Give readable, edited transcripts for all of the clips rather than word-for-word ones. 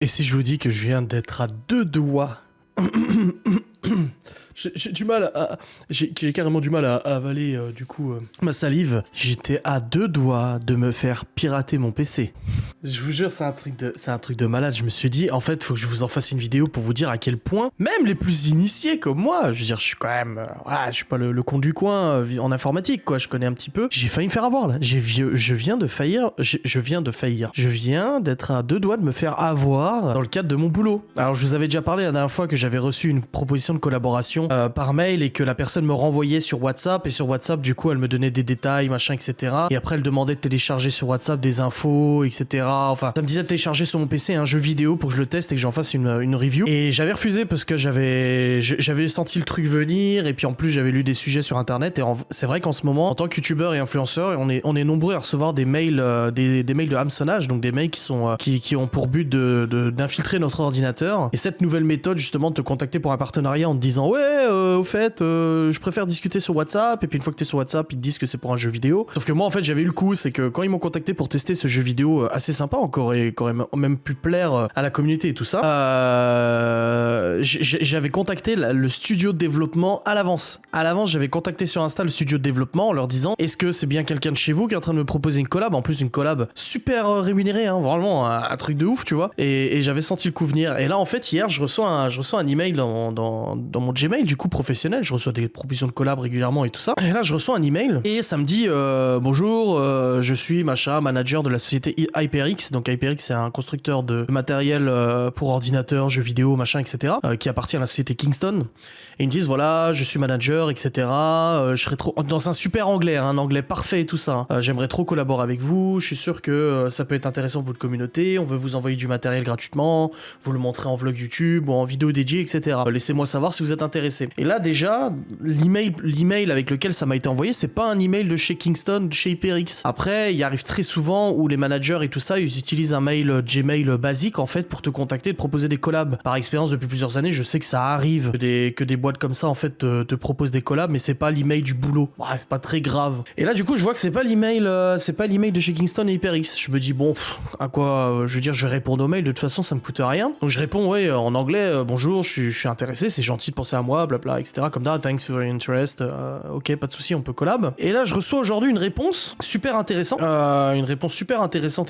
Et si je vous dis que je viens d'être à 2 doigts j'ai du mal à... J'ai carrément du mal à avaler, ma salive. J'étais à 2 doigts de me faire pirater mon PC. Je vous jure, c'est un truc de malade. Je me suis dit, en fait, faut que je vous en fasse une vidéo pour vous dire à quel point, même les plus initiés comme moi, je veux dire, je suis quand même... voilà, je suis pas le con du coin en informatique, quoi. Je connais un petit peu. J'ai failli me faire avoir, là. Je viens de faillir. Je viens de faillir. Je viens d'être à 2 doigts de me faire avoir dans le cadre de mon boulot. Alors, je vous avais déjà parlé la dernière fois que j'avais reçu une proposition de collaboration par mail et que la personne me renvoyait sur WhatsApp, et sur WhatsApp du coup elle me donnait des détails machin etc, et après elle demandait de télécharger sur WhatsApp des infos etc, enfin ça me disait de télécharger sur mon PC un jeu vidéo pour que je le teste et que j'en fasse une review, et j'avais refusé parce que j'avais senti le truc venir, et puis en plus j'avais lu des sujets sur internet, et c'est vrai qu'en ce moment en tant que youtubeur et influenceur on est nombreux à recevoir des mails des mails de hameçonnage, donc des mails qui sont qui ont pour but d'infiltrer notre ordinateur, et cette nouvelle méthode justement de te contacter pour un partenariat en te disant ouais au fait je préfère discuter sur WhatsApp, et puis une fois que t'es sur WhatsApp ils te disent que c'est pour un jeu vidéo. Sauf que moi en fait j'avais eu le coup, c'est que quand ils m'ont contacté pour tester ce jeu vidéo assez sympa encore, et qui aurait même pu plaire à la communauté et tout ça, j'avais contacté le studio de développement à l'avance j'avais contacté sur Insta le studio de développement en leur disant est-ce que c'est bien quelqu'un de chez vous qui est en train de me proposer une collab, en plus une collab super rémunérée, hein, vraiment un truc de ouf tu vois, et j'avais senti le coup venir. Et là en fait hier je reçois un email dans mon Gmail du coup professionnel, je reçois des propositions de collab régulièrement et tout ça, et là je reçois un email et ça me dit bonjour, je suis machin manager de la société HyperX. Donc HyperX c'est un constructeur de matériel pour ordinateurs, jeux vidéo machin etc, qui appartient à la société Kingston, et ils me disent voilà je suis manager etc, je serais trop dans un super anglais, hein, un anglais parfait et tout ça, j'aimerais trop collaborer avec vous, je suis sûr que ça peut être intéressant pour votre communauté, on veut vous envoyer du matériel gratuitement, vous le montrer en vlog YouTube ou en vidéo dédiée etc, laissez-moi savoir si vous êtes intéressé. Et là déjà l'email avec lequel ça m'a été envoyé, c'est pas un email de chez Kingston, de chez HyperX. Après il arrive très souvent où les managers et tout ça ils utilisent un mail Gmail basique en fait pour te contacter, te proposer des collabs. Par expérience depuis plusieurs années je sais que ça arrive que des boîtes comme ça en fait te proposent des collabs, mais c'est pas l'email du boulot, ouais, c'est pas très grave. Et là du coup je vois que c'est pas l'email de chez Kingston et HyperX. Je me dis bon à quoi, je veux dire je vais répondre au mail, de toute façon ça me coûte rien, donc je réponds ouais en anglais bonjour je suis intéressé, c'est gentil de penser à moi blabla etc, comme ça, thanks for your interest, ok pas de souci on peut collab. Et là je reçois aujourd'hui une réponse super intéressante,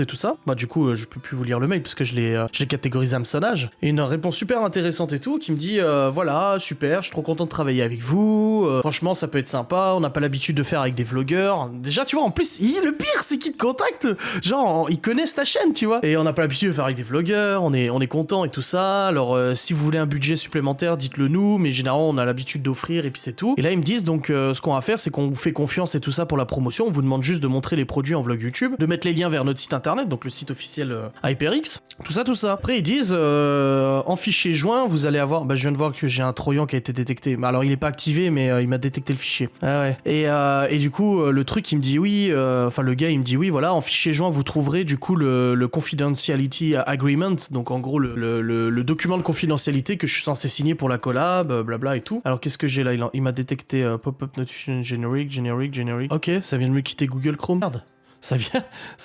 et tout ça, bah du coup je peux plus vous lire le mail parce que je l'ai catégorisé hameçonnage, et une réponse super intéressante et tout qui me dit voilà super, je suis trop content de travailler avec vous, franchement ça peut être sympa, on n'a pas l'habitude de faire avec des vlogueurs, déjà tu vois en plus le pire c'est qu'ils te contactent, genre ils connaissent ta chaîne tu vois, et on n'a pas l'habitude de faire avec des vlogueurs, on est content et tout ça, alors si vous voulez un budget supplémentaire dites-le nous, mais généralement on a l'habitude d'offrir et puis c'est tout. Et là ils me disent donc ce qu'on va faire c'est qu'on vous fait confiance et tout ça pour la promotion, on vous demande juste de montrer les produits en vlog YouTube, de mettre les liens vers notre site internet, donc le site officiel HyperX, tout ça. Après ils disent en fichier joint vous allez avoir, bah je viens de voir que j'ai un trojan qui a été détecté, bah, alors il est pas activé mais il m'a détecté le fichier, ah ouais. Et du coup le truc il me dit oui, enfin le gars il me dit oui voilà en fichier joint vous trouverez du coup le confidentiality agreement, donc en gros le document de confidentialité que je suis censé signer pour la collab, blabla et tout. Alors qu'est-ce que j'ai là, il m'a détecté pop-up notification generic. Ok, ça vient de me quitter Google Chrome. Merde. Ça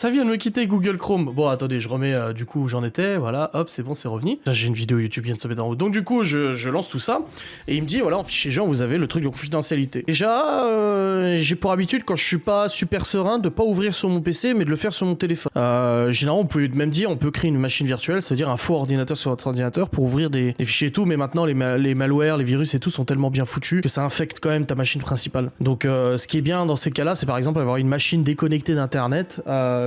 vient de me quitter Google Chrome. Bon, attendez, je remets du coup où j'en étais. Voilà, hop, c'est bon, c'est revenu. J'ai une vidéo YouTube qui vient de se mettre en route. Donc du coup, je lance tout ça. Et il me dit, voilà, en fichier joint, vous avez le truc de confidentialité. Déjà, j'ai pour habitude, quand je suis pas super serein, de pas ouvrir sur mon PC, mais de le faire sur mon téléphone. Généralement, on peut même dire, on peut créer une machine virtuelle, c'est-à-dire un faux ordinateur sur votre ordinateur pour ouvrir des fichiers et tout. Mais maintenant, les malwares, les virus et tout sont tellement bien foutus que ça infecte quand même ta machine principale. Donc ce qui est bien dans ces cas-là, c'est par exemple avoir une machine déconnectée d'Internet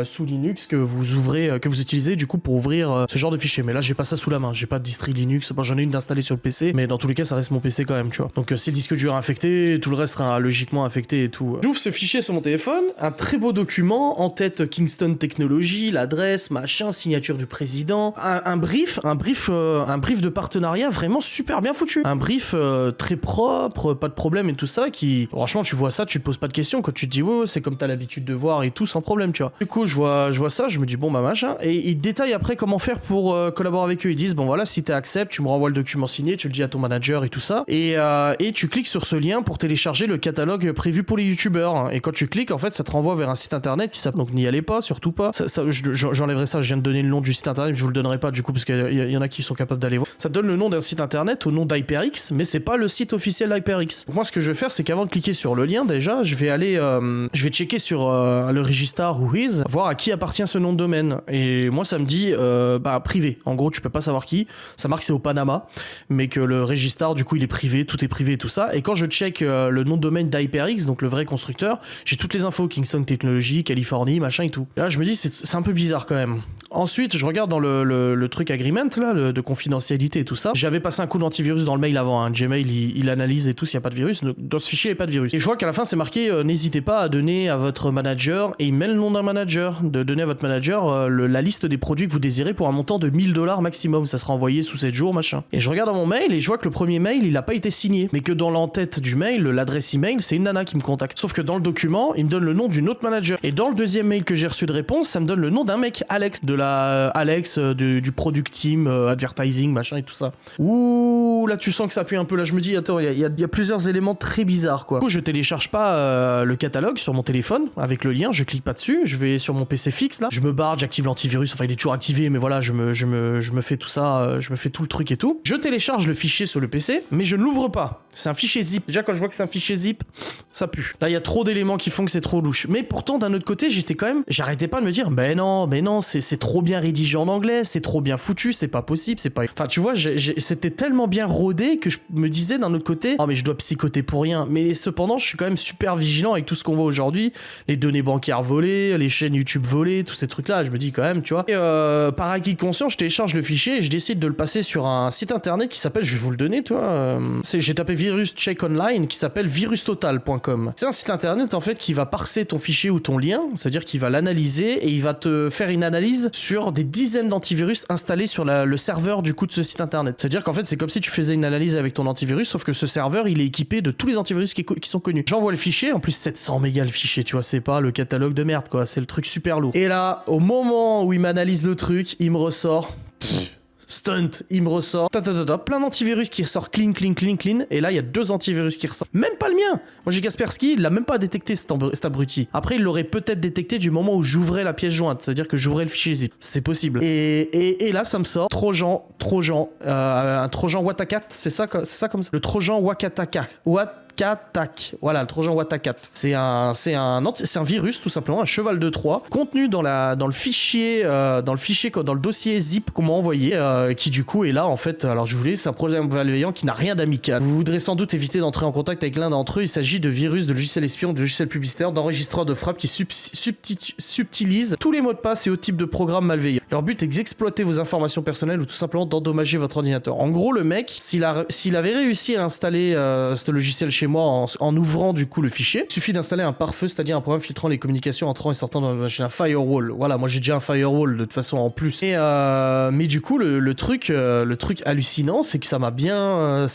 sous Linux que vous ouvrez, que vous utilisez du coup pour ouvrir ce genre de fichier. Mais là j'ai pas ça sous la main, j'ai pas de distri Linux, bon, j'en ai une d'installer sur le PC, mais dans tous les cas ça reste mon PC quand même tu vois. Donc si le disque dur est infecté, tout le reste sera logiquement infecté et tout. J'ouvre ce fichier sur mon téléphone, un très beau document, en tête Kingston Technology, l'adresse, machin, signature du président, un brief de partenariat vraiment super bien foutu, un brief très propre, pas de problème et tout ça, qui franchement tu vois ça, tu te poses pas de questions quand tu te dis ouais c'est comme t'as l'habitude de voir et tout, sans problème, tu vois. Du coup, je vois ça, je me dis bon bah machin, et ils détaillent après comment faire pour collaborer avec eux. Ils disent bon voilà, si tu acceptes, tu me renvoies le document signé, tu le dis à ton manager et tout ça, et tu cliques sur ce lien pour télécharger le catalogue prévu pour les youtubeurs. Et quand tu cliques, en fait, ça te renvoie vers un site internet qui s'appelle, donc n'y allez pas, surtout pas. J'enlèverai ça, je viens de donner le nom du site internet, je vous le donnerai pas du coup parce qu'il y en a qui sont capables d'aller voir. Ça te donne le nom d'un site internet au nom d'HyperX, mais c'est pas le site officiel d'HyperX. Donc moi, ce que je vais faire, c'est qu'avant de cliquer sur le lien, déjà, je vais checker sur le Registar Whois, voir à qui appartient ce nom de domaine. Et moi, ça me dit privé. En gros, tu peux pas savoir qui. Ça marque c'est au Panama, mais que le Registar, du coup, il est privé, tout est privé et tout ça. Et quand je check le nom de domaine d'HyperX, donc le vrai constructeur, j'ai toutes les infos, Kingston Technology, Californie, machin et tout. Et là, je me dis, c'est un peu bizarre quand même. Ensuite, je regarde dans le truc agreement, là, de confidentialité et tout ça. J'avais passé un coup d'antivirus dans le mail avant. Hein. Gmail, il analyse et tout s'il n'y a pas de virus. Dans ce fichier, il n'y a pas de virus. Et je vois qu'à la fin, c'est marqué n'hésitez pas à donner à votre manager, et il met le nom d'un manager, de donner à votre manager la liste des produits que vous désirez pour un montant de $1000 maximum. Ça sera envoyé sous 7 jours, machin. Et je regarde dans mon mail et je vois que le premier mail, il n'a pas été signé. Mais que dans l'entête du mail, l'adresse email, c'est une nana qui me contacte. Sauf que dans le document, il me donne le nom d'une autre manager. Et dans le deuxième mail que j'ai reçu de réponse, ça me donne le nom d'un mec, Alex, de la Alex du product team, advertising, machin et tout ça. Ouh, là tu sens que ça pue un peu. Là je me dis, attends, il y a plusieurs éléments très bizarres quoi. Du coup, je télécharge pas le catalogue sur mon téléphone avec le lien, je clique pas dessus, je vais sur mon PC fixe là, je me barre, j'active l'antivirus, enfin il est toujours activé, mais voilà, je me fais tout ça, je me fais tout le truc et tout. Je télécharge le fichier sur le PC, mais je ne l'ouvre pas. C'est un fichier zip. Déjà quand je vois que c'est un fichier zip, ça pue. Là il y a trop d'éléments qui font que c'est trop louche. Mais pourtant d'un autre côté, j'arrêtais pas de me dire, mais non, c'est trop bien rédigé en anglais, c'est trop bien foutu, c'est pas possible, c'est pas... Enfin tu vois, c'était tellement bien rodé que je me disais d'un autre côté, oh mais je dois psychoter pour rien. Mais cependant, je suis quand même super vigilant avec tout ce qu'on voit aujourd'hui, les données bancaires volées, les chaînes YouTube volées, tous ces trucs là, je me dis quand même, tu vois. Et par acquis de conscience, je télécharge le fichier et je décide de le passer sur un site internet qui s'appelle, je vais vous le donner, tu vois, j'ai tapé virus check online qui s'appelle virustotal.com. C'est un site internet en fait qui va parser ton fichier ou ton lien, c'est-à-dire qu'il va l'analyser et il va te faire une analyse sur des dizaines d'antivirus installés sur le serveur du coup de ce site internet. C'est-à-dire qu'en fait c'est comme si tu faisais une analyse avec ton antivirus, sauf que ce serveur il est équipé de tous les antivirus qui sont connus. J'envoie le fichier, en plus 700 mégas le fichier, tu vois, c'est pas le catalogue de merde quoi, c'est le truc super lourd. Et là, au moment où il m'analyse le truc, il me ressort... Stunt, il me ressort plein d'antivirus qui ressortent clean, et là il y a 2 antivirus qui ressortent, même pas le mien. Moi j'ai Kaspersky, il l'a même pas détecté cet abruti. Après il l'aurait peut-être détecté du moment où j'ouvrais la pièce jointe, c'est à dire que j'ouvrais le fichier zip, c'est possible. Et là ça me sort Trojan, un Trojan Watacat, c'est ça comme ça, le Trojan Wakataka, voilà, le Trojan Watacat. C'est un virus tout simplement, un cheval de Troie contenu dans le fichier, dans le dossier zip qu'on m'a envoyé, qui du coup est là en fait. Alors je vous dis, c'est un projet malveillant qui n'a rien d'amical. Vous voudrez sans doute éviter d'entrer en contact avec l'un d'entre eux. Il s'agit de virus, de logiciels espions, de logiciels publicitaires, d'enregistreurs de frappe qui subtilisent tous les mots de passe et autres types de programmes malveillants. Leur but est d'exploiter vos informations personnelles ou tout simplement d'endommager votre ordinateur. En gros, le mec, s'il avait réussi à installer ce logiciel chez moi en ouvrant du coup le fichier, il suffit d'installer un pare-feu, c'est-à-dire un programme filtrant les communications entrant et sortant dans la machine, un firewall. Voilà, moi j'ai déjà un firewall de toute façon en plus. Et mais du coup le truc hallucinant, c'est que ça m'a bien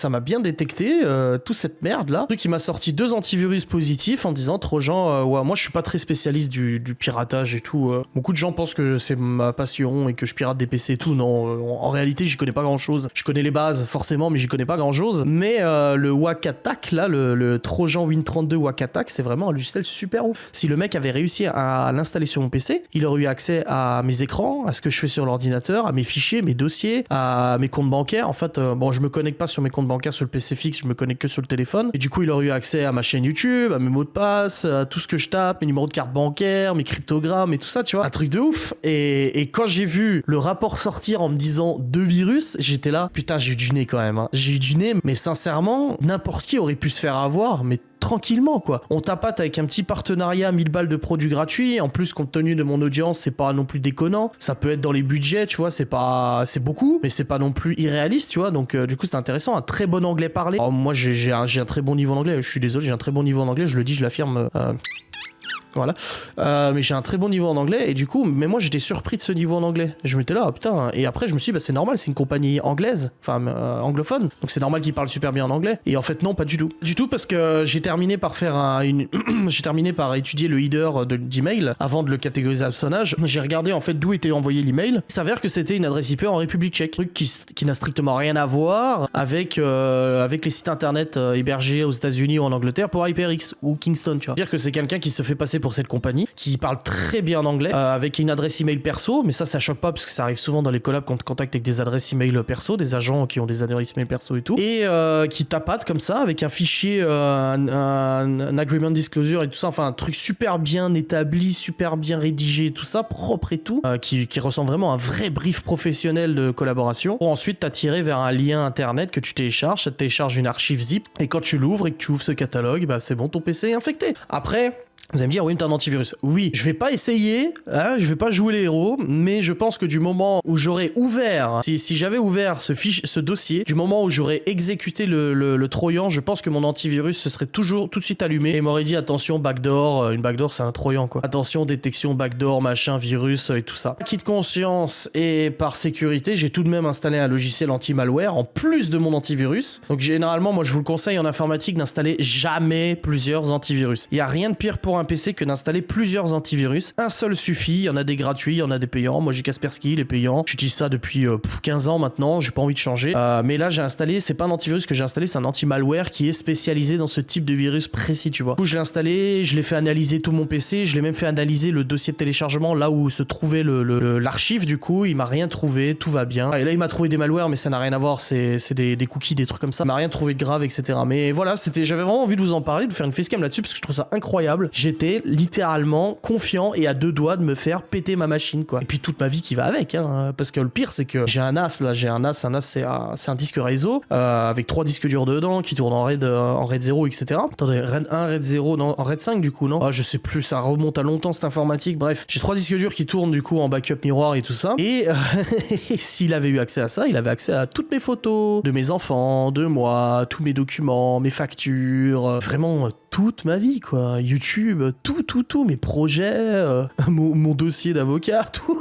détecté toute cette merde là. Le truc qui m'a sorti 2 antivirus positifs en disant Trojan, ouais, moi je suis pas très spécialiste du piratage et tout. Beaucoup de gens pensent que c'est ma passion et que je pirate des PC et tout. Non, en réalité j'y connais pas grand chose. Je connais les bases forcément, mais j'y connais pas grand chose. Mais le Wakatak là, le Trojan Win32 Wakatak, c'est vraiment un logiciel super ouf. Si le mec avait réussi à l'installer sur mon PC, il aurait eu accès à mes écrans, à ce que je fais sur l'ordinateur, à mes fichiers, mes dossiers, à mes comptes bancaires. En fait, bon, je me connecte pas sur mes comptes bancaires sur le PC fixe, je me connecte que sur le téléphone. Et du coup, il aurait eu accès à ma chaîne YouTube, à mes mots de passe, à tout ce que je tape, mes numéros de carte bancaire, mes cryptogrammes et tout ça, tu vois. Un truc de ouf. Et quand j'ai vu le rapport sortir en me disant 2 virus, j'étais là, putain, j'ai eu du nez quand même. Hein. J'ai eu du nez, mais sincèrement, n'importe qui aurait pu se faire avoir, mais tranquillement quoi. On tapate avec un petit partenariat 1000 balles de produits gratuits. En plus, compte tenu de mon audience, c'est pas non plus déconnant. Ça peut être dans les budgets, tu vois, c'est beaucoup, mais c'est pas non plus irréaliste, tu vois. Donc du coup, c'est intéressant. Un très bon anglais parlé. Alors, moi, j'ai un très bon niveau en anglais. Je suis désolé, j'ai un très bon niveau en anglais. Je le dis, je l'affirme. Voilà. Mais j'ai un très bon niveau en anglais et du coup, mais moi j'étais surpris de ce niveau en anglais. Je m'étais là, putain. Et après je me suis dit, bah c'est normal, c'est une compagnie anglaise, enfin anglophone, donc c'est normal qu'ils parlent super bien en anglais. Et en fait non, pas du tout. Du tout parce que j'ai terminé par faire j'ai terminé par étudier le header d'email avant de le catégoriser à sonnage. J'ai regardé en fait d'où était envoyé l'email. Il s'avère que c'était une adresse IP en République Tchèque, truc qui n'a strictement rien à voir avec les sites internet hébergés aux États-Unis ou en Angleterre pour HyperX ou Kingston, tu vois. Dire que c'est quelqu'un qui se fait passer pour cette compagnie, qui parle très bien en anglais, avec une adresse email perso, mais ça choque pas parce que ça arrive souvent dans les collabs qu'on te contacte avec des adresses email perso, des agents qui ont des adresses email perso et tout, et qui tapatent comme ça avec un fichier, un agreement disclosure et tout ça, enfin un truc super bien établi, super bien rédigé et tout ça, propre et tout, qui ressemble vraiment à un vrai brief professionnel de collaboration, pour ensuite t'attirer vers un lien internet que tu télécharges, ça te télécharge une archive zip, et quand tu l'ouvres et que tu ouvres ce catalogue, bah c'est bon, ton PC est infecté. Après, vous allez me dire, oui, mais t'as un antivirus. Oui, je vais pas essayer, hein, je vais pas jouer les héros, mais je pense que du moment où j'aurais ouvert, si j'avais ouvert ce dossier, du moment où j'aurais exécuté le trojan, je pense que mon antivirus se serait toujours tout de suite allumé et m'aurait dit, attention, backdoor, une backdoor c'est un trojan quoi. Attention, détection, backdoor, machin, virus et tout ça. Acquis de conscience et par sécurité, j'ai tout de même installé un logiciel anti-malware en plus de mon antivirus. Donc généralement, moi je vous le conseille en informatique d'installer jamais plusieurs antivirus. Il y a rien de pire pour un PC que d'installer plusieurs antivirus. Un seul suffit, il y en a des gratuits, il y en a des payants. Moi j'ai Kaspersky, il est payant. J'utilise ça depuis 15 ans maintenant, j'ai pas envie de changer. Mais là j'ai installé, c'est pas un antivirus que j'ai installé, c'est un anti-malware qui est spécialisé dans ce type de virus précis, tu vois. Du coup je l'ai installé, je l'ai fait analyser tout mon PC, je l'ai même fait analyser le dossier de téléchargement là où se trouvait l'archive, du coup il m'a rien trouvé, tout va bien. Et là il m'a trouvé des malwares mais ça n'a rien à voir, c'est des cookies, des trucs comme ça. Il m'a rien trouvé de grave, etc. Mais voilà, j'avais vraiment envie de vous en parler, de faire une facecam là-dessus parce que je trouve ça incroyable. J'étais littéralement confiant et à deux doigts de me faire péter ma machine quoi. Et puis toute ma vie qui va avec hein, parce que le pire c'est que j'ai un NAS là, un NAS c'est un disque réseau avec 3 disques durs dedans qui tournent en RAID 0 etc. Attendez, RAID 1, RAID 0, non, en RAID 5 du coup non, je sais plus, ça remonte à longtemps cette informatique, bref. J'ai 3 disques durs qui tournent du coup en backup miroir et tout ça et s'il avait eu accès à ça, il avait accès à toutes mes photos de mes enfants, de moi, tous mes documents, mes factures, vraiment toute ma vie quoi, YouTube, tout, mes projets, mon dossier d'avocat, tout.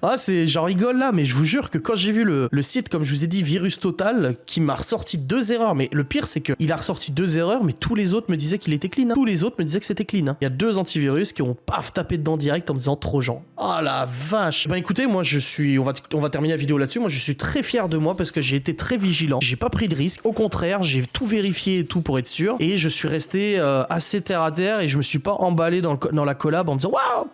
Ah, j'en rigole là, mais je vous jure que quand j'ai vu le site, comme je vous ai dit, Virus Total, qui m'a ressorti 2 erreurs, mais le pire c'est qu'il a ressorti 2 erreurs, mais tous les autres me disaient qu'il était clean. Hein. Tous les autres me disaient que c'était clean. Hein. Il y a 2 antivirus qui ont paf tapé dedans direct en me disant trojan. Oh la vache. Ben écoutez, moi je suis, on va terminer la vidéo là-dessus. Moi je suis très fier de moi parce que j'ai été très vigilant. J'ai pas pris de risque. Au contraire, j'ai tout vérifié et tout pour être sûr. Et je suis resté assez terre à terre et je me suis pas emballé dans la collab en me disant waouh.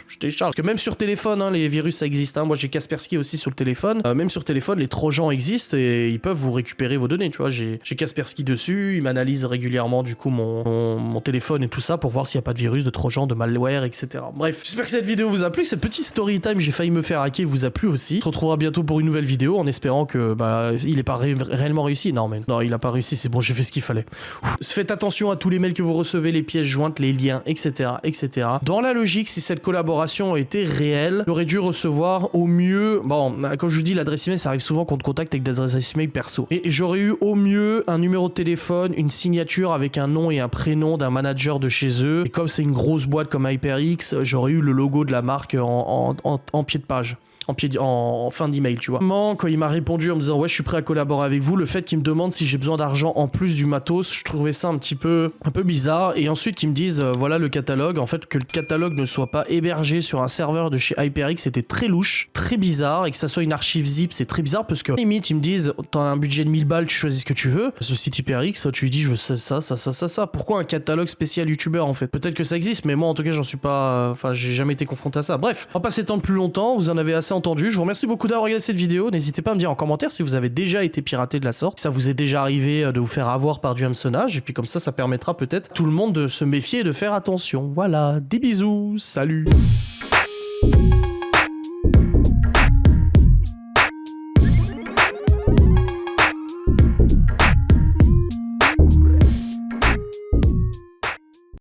Je télécharge. Parce que même sur téléphone, hein, les virus ça existe. Hein. Moi j'ai Kaspersky aussi sur le téléphone. Même sur téléphone, les trojans existent et ils peuvent vous récupérer vos données. Tu vois, j'ai Kaspersky dessus. Il m'analyse régulièrement du coup mon téléphone et tout ça pour voir s'il n'y a pas de virus, de trojan, de malware, etc. Bref, j'espère que cette vidéo vous a plu. Cette petite story time, j'ai failli me faire hacker, vous a plu aussi. On se retrouvera bientôt pour une nouvelle vidéo en espérant que il est pas réellement réussi. Non, mais non, il a pas réussi. C'est bon, j'ai fait ce qu'il fallait. Faites attention à tous les mails que vous recevez, les pièces jointes, les liens, etc., etc. Dans la logique, si cette collaboration était réelle, j'aurais dû recevoir au mieux, bon, comme je vous dis, l'adresse email, ça arrive souvent qu'on te contacte avec des adresses email perso. Et j'aurais eu au mieux un numéro de téléphone, une signature avec un nom et un prénom d'un manager de chez eux. Et comme c'est une grosse boîte comme HyperX, j'aurais eu le logo de la marque en pied de page. En fin d'email, tu vois. Quand il m'a répondu en me disant ouais je suis prêt à collaborer avec vous, le fait qu'il me demande si j'ai besoin d'argent en plus du matos, je trouvais ça un peu bizarre. Et ensuite qu'ils me disent voilà le catalogue, en fait que le catalogue ne soit pas hébergé sur un serveur de chez HyperX, c'était très louche, très bizarre, et que ça soit une archive zip, c'est très bizarre parce que limite ils me disent t'as un budget de 1000 balles, tu choisis ce que tu veux. Ce site HyperX, tu lui dis je veux ça. Pourquoi un catalogue spécial youtubeur en fait? Peut-être que ça existe, mais moi en tout cas j'en suis pas, j'ai jamais été confronté à ça. Bref, on va pas s'étendre plus longtemps, vous en avez assez entendu. Je vous remercie beaucoup d'avoir regardé cette vidéo. N'hésitez pas à me dire en commentaire si vous avez déjà été piraté de la sorte, si ça vous est déjà arrivé de vous faire avoir par du hameçonnage, et puis comme ça permettra peut-être à tout le monde de se méfier et de faire attention. Voilà, des bisous, salut.